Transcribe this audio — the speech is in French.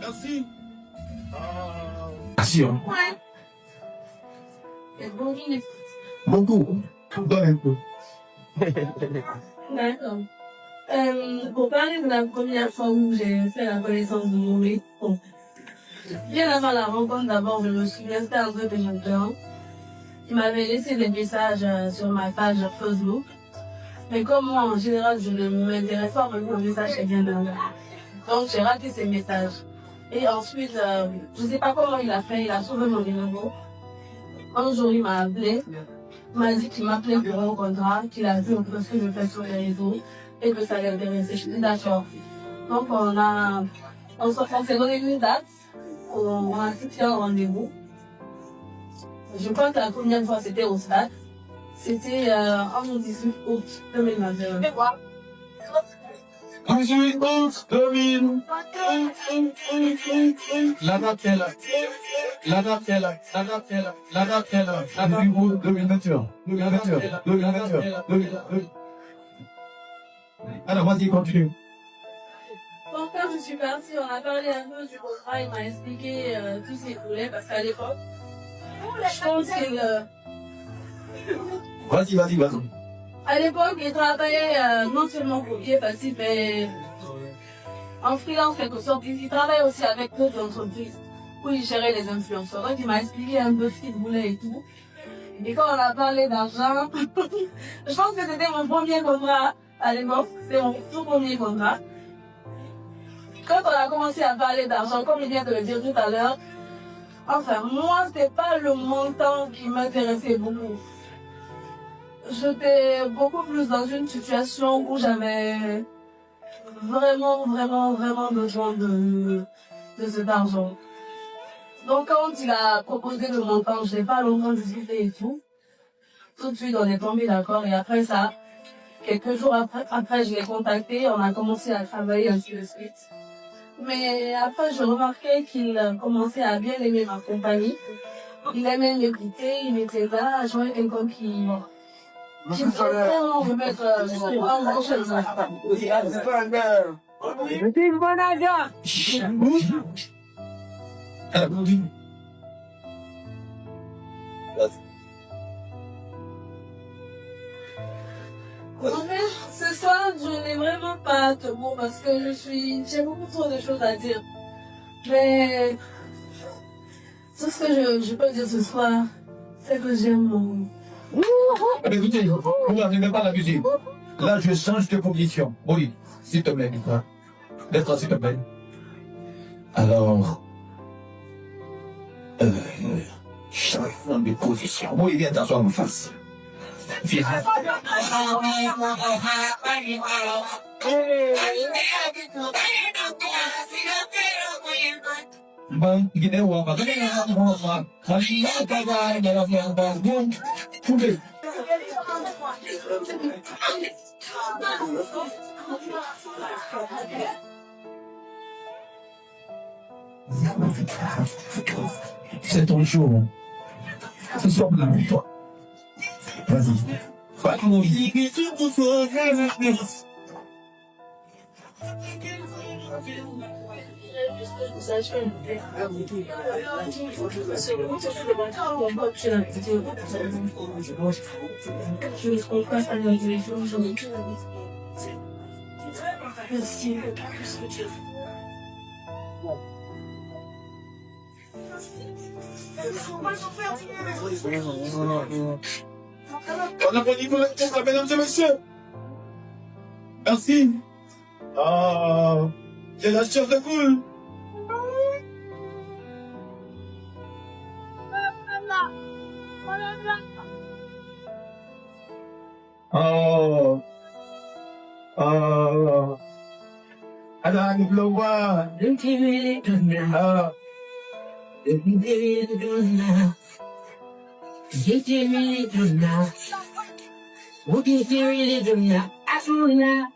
Merci. Merci. Hein. Ouais. Beaucoup. Donne un peu. D'accord. Pour parler de la première fois où j'ai fait la connaissance de mon mec, bon, bien avant la rencontre, d'abord, je me souviens, c'était un peu pénible. Il m'avait laissé des messages sur ma page Facebook. Mais comme moi, en général, je ne m'intéresse pas vraiment aux messages qui viennent de là. Donc, j'ai raté ces messages. Et ensuite, je ne sais pas comment il a fait, il a trouvé mon numéro. Un jour, il m'a appelé. Il m'a dit qu'il m'appelait pour un contrat, qu'il a vu un peu ce que je fais sur les réseaux et que ça l'intéressait. Je suis d'accord. Donc, on s'est donné une date. On a fixé un rendez-vous. Je crois que la première fois, c'était au stade. C'était en 18 août 2021. 18 août 2000. La date est là. La date est là. La date est là. La date est là. La date 2021. 2021. 2021. Alors, vas-y, continue. Donc, quand je suis partie, on a parlé un peu du contrat. Il m'a expliqué tout ce qu'il voulait parce qu'à l'époque, je pense qu'il. Vas-y. À l'époque, il travaillait non seulement pour Pied Facile, mais en freelance quelque sorte. Il travaillait aussi avec d'autres entreprises où il gérait les influenceurs. Donc, il m'a expliqué un peu ce qu'il voulait et tout. Et quand on a parlé d'argent, je pense que c'était mon premier contrat à l'époque. C'était mon tout premier contrat. Quand on a commencé à parler d'argent, comme il vient de le dire tout à l'heure, enfin, moi, c'était pas le montant qui m'intéressait beaucoup. J'étais beaucoup plus dans une situation où j'avais vraiment besoin de cet argent. Donc quand il a proposé le montant, je n'ai pas longtemps discuté et tout. Tout de suite, on est tombé d'accord. Et après ça, quelques jours après, je l'ai contacté. On a commencé à travailler ainsi de suite. Mais après, je remarquais qu'il commençait à bien aimer ma compagnie. Il aimait m'écouter, il était là. Je voyais quelqu'un qui voulait vraiment remettre en grand chose. En fait, ce soir, je n'ai vraiment pas de mots parce que j'ai beaucoup trop de choses à dire. Mais tout ce que je peux dire ce soir, c'est que j'aime mon... Écoutez, vous n'avez pas la musique. Là, je change de position. Oui, s'il te plaît. Laisse-toi, s'il te plaît. Alors, changement de position. Oui, viens t'asseoir en face. Viens. Bang, gini uang apa? Gini uang apa? Masih ada guys dalam yang bangun. Udah. C'est ton jour. Ce soir, on a vu toi. Vas-y. On applaudit pour l'orchestre, mesdames et messieurs. Merci. J'ai la chair de poule. Ada blowa. What you really do now? What you really do now? What you really do now? What you really do now? I do now.